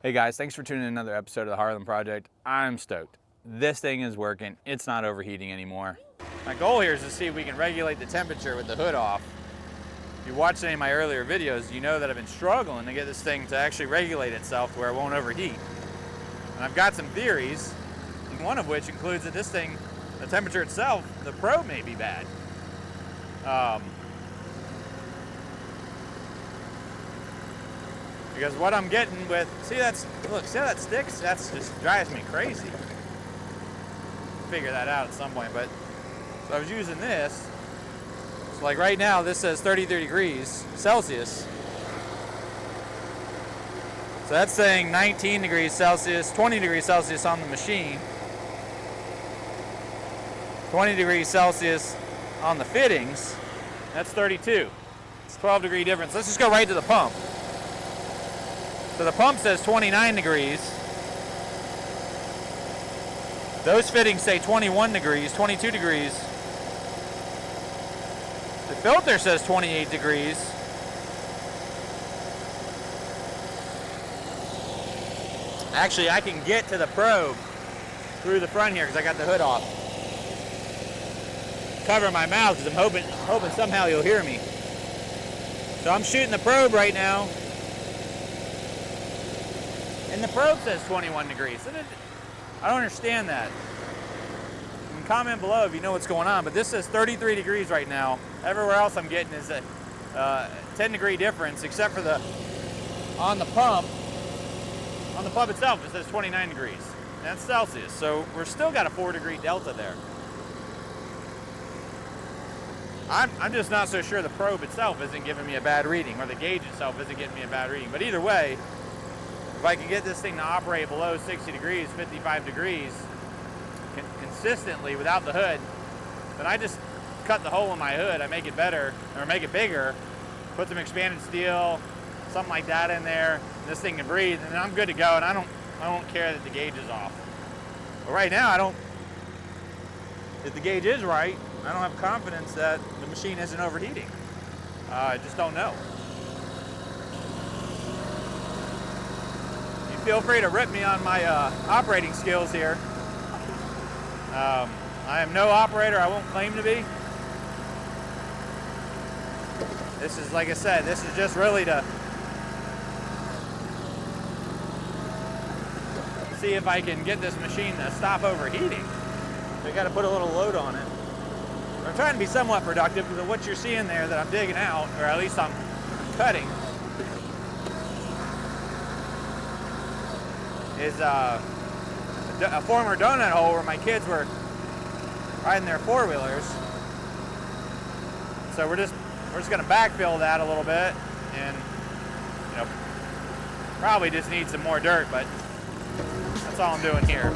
Hey guys, thanks for tuning in to another episode of the Harlan Project. I'm stoked. This thing is working. It's not overheating anymore. My goal here is to see if we can regulate the temperature with the hood off. If you watched any of my earlier videos, you know that I've been struggling to get this thing to actually regulate itself to where it won't overheat. And I've got some theories, one of which includes that this thing, the temperature itself, the probe may be bad. Because what I'm getting with, see how that sticks? That's just drives me crazy. Figure that out at some point, but so I was using this. So like right now, this says 33 degrees Celsius. So that's saying 19 degrees Celsius, 20 degrees Celsius on the machine. 20 degrees Celsius on the fittings. That's 32. It's a 12-degree difference. Let's just go right to the pump. So the pump says 29 degrees. Those fittings say 21 degrees, 22 degrees. The filter says 28 degrees. Actually, I can get to the probe through the front here because I got the hood off. Cover my mouth because I'm hoping somehow you'll hear me. So I'm shooting the probe right now. And the probe says 21 degrees. I don't understand that. You can comment below if you know what's going on, but this says 33 degrees right now. Everywhere else I'm getting is a 10-degree difference, except for on the pump itself, it says 29 degrees. That's Celsius, so we're still got a 4-degree delta there. I'm just not so sure the probe itself isn't giving me a bad reading, or the gauge itself isn't giving me a bad reading, but either way, if I can get this thing to operate below 60 degrees, 55 degrees, consistently without the hood, then I just cut the hole in my hood, I make it better, or make it bigger, put some expanded steel, something like that in there, this thing can breathe, and then I'm good to go, and I don't care that the gauge is off. But right now, if the gauge is right, I don't have confidence that the machine isn't overheating. I just don't know. Feel free to rip me on my operating skills here. I am no operator, I won't claim to be. This is, like I said, this is just really to see if I can get this machine to stop overheating. So I got to put a little load on it. I'm trying to be somewhat productive because what you're seeing there that I'm digging out, or at least I'm cutting, is a former donut hole where my kids were riding their four-wheelers. So we're just going to backfill that a little bit, and probably just need some more dirt, but that's all I'm doing here.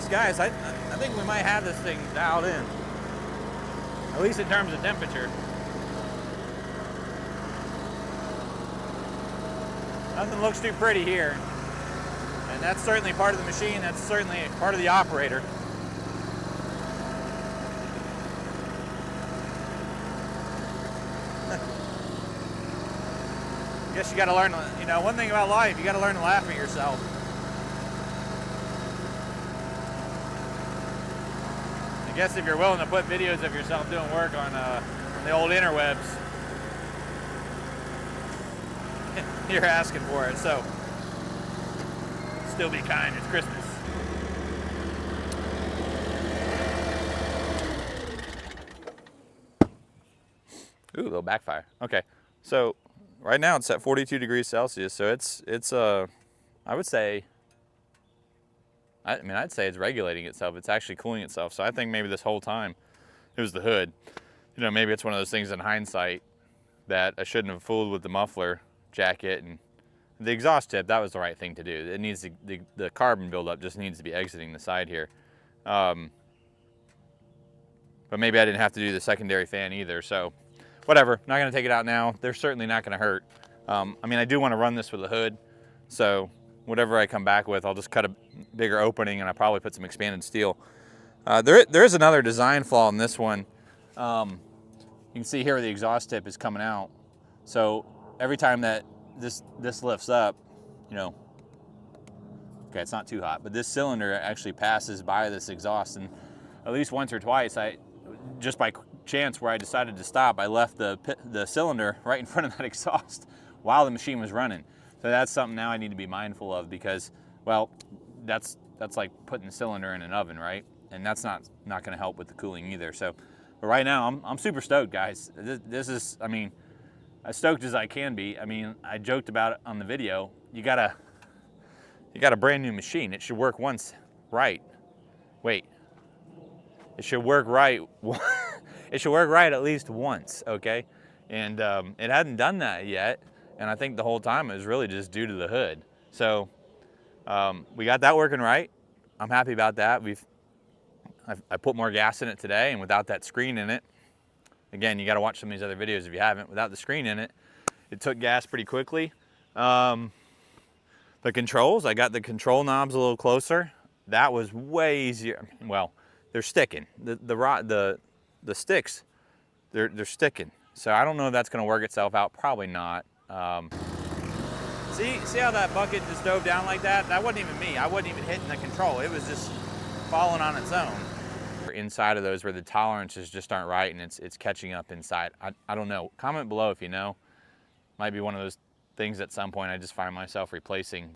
guys, I think we might have this thing dialed in, at least in terms of temperature. Nothing looks too pretty here. And that's certainly part of the machine, that's certainly part of the operator. I guess you gotta learn, you know, one thing about life, you gotta learn to laugh at yourself. I guess if you're willing to put videos of yourself doing work on the old interwebs, you're asking for it, so still be kind, it's Christmas. Ooh, a little backfire. Okay, so right now it's at 42 degrees Celsius, so it's I would say, I'd say it's regulating itself. It's actually cooling itself. So I think maybe this whole time it was the hood. You know, maybe it's one of those things in hindsight that I shouldn't have fooled with the muffler jacket and the exhaust tip. That was the right thing to do. It needs the carbon buildup just needs to be exiting the side here. But maybe I didn't have to do the secondary fan either. So whatever, not gonna take it out now. They're certainly not gonna hurt. I mean, I do wanna run this with a hood. So whatever I come back with, I'll just cut a bigger opening and I'll probably put some expanded steel. There is another design flaw in this one. You can see here where the exhaust tip is coming out. So every time that this lifts up, you know, okay, it's not too hot, but this cylinder actually passes by this exhaust, and at least once or twice, just by chance where I decided to stop, I left the cylinder right in front of that exhaust while the machine was running. So that's something now I need to be mindful of because, well, that's like putting the cylinder in an oven, right? And that's not going to help with the cooling either. So, but right now I'm super stoked, guys. This is, I mean, as stoked as I can be. I mean, I joked about it on the video. You got a brand new machine. It should work once right. Wait, it should work right. It should work right at least once, okay? And it hadn't done that yet. And I think the whole time it was really just due to the hood. So we got that working right. I'm happy about that. I put more gas in it today, and without that screen in it, again, you got to watch some of these other videos if you haven't. Without the screen in it, it took gas pretty quickly. The controls, I got the control knobs a little closer. That was way easier. Well, they're sticking. The sticks, they're sticking. So I don't know if that's going to work itself out. Probably not. See how that bucket just dove down like that? That wasn't even me. I wasn't even hitting the control. It was just falling on its own. Inside of those where the tolerances just aren't right and it's catching up inside. I don't know. Comment below if you know. Might be one of those things at some point I just find myself replacing.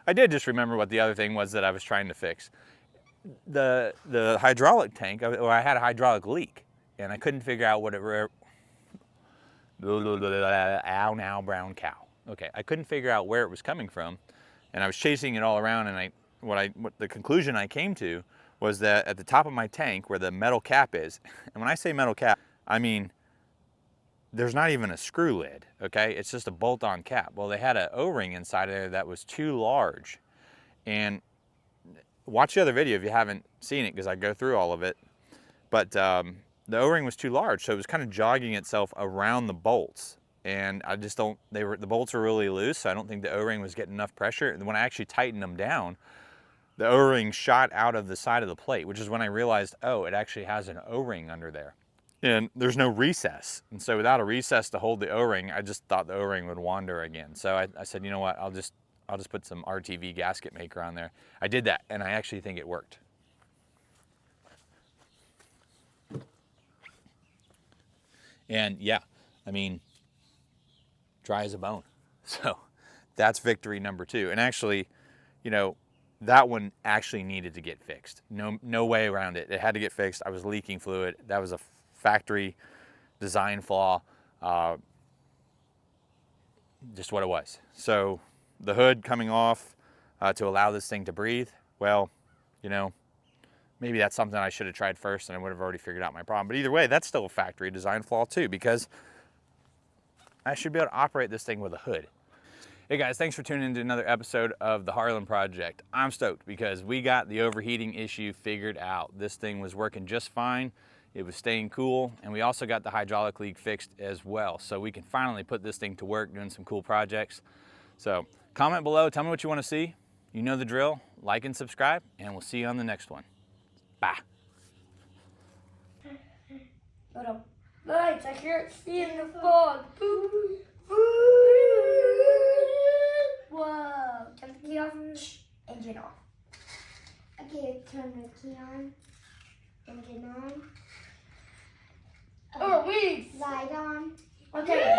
I did just remember what the other thing was that I was trying to fix. The hydraulic tank, or I had a hydraulic leak and I couldn't figure out what it ow now brown cow. Okay, I couldn't figure out where it was coming from, and I was chasing it all around, and what the conclusion I came to was that at the top of my tank where the metal cap is, and when I say metal cap, I mean there's not even a screw lid, okay? It's just a bolt-on cap. Well, they had an O-ring inside of there that was too large, and watch the other video if you haven't seen it because I go through all of it, but the O-ring was too large, so it was kind of jogging itself around the bolts. And I just don't, the bolts were really loose, so I don't think the O-ring was getting enough pressure. And when I actually tightened them down, the O-ring shot out of the side of the plate, which is when I realized, oh, it actually has an O-ring under there. And there's no recess. And so without a recess to hold the O-ring, I just thought the O-ring would wander again. So I said, you know what, I'll just put some RTV gasket maker on there. I did that, and I actually think it worked. And yeah, I mean, dry as a bone. So that's victory number 2. And actually, you know, that one actually needed to get fixed. No way around it. It had to get fixed. I was leaking fluid. That was a factory design flaw. Just what it was. So the hood coming off to allow this thing to breathe, well, you know, maybe that's something I should have tried first and I would have already figured out my problem. But either way, that's still a factory design flaw too, because I should be able to operate this thing with a hood. Hey guys, thanks for tuning into another episode of the Harlan Project. I'm stoked because we got the overheating issue figured out. This thing was working just fine. It was staying cool, and we also got the hydraulic leak fixed as well. So we can finally put this thing to work doing some cool projects. So comment below, tell me what you want to see. You know the drill. Like and subscribe, and we'll see you on the next one. Bye. Hold on. Lights, I can't see in the fog. Whoa. Turn the key off. Engine off. Okay, turn the key on. Engine on. Oh, weeds. Light on. Okay.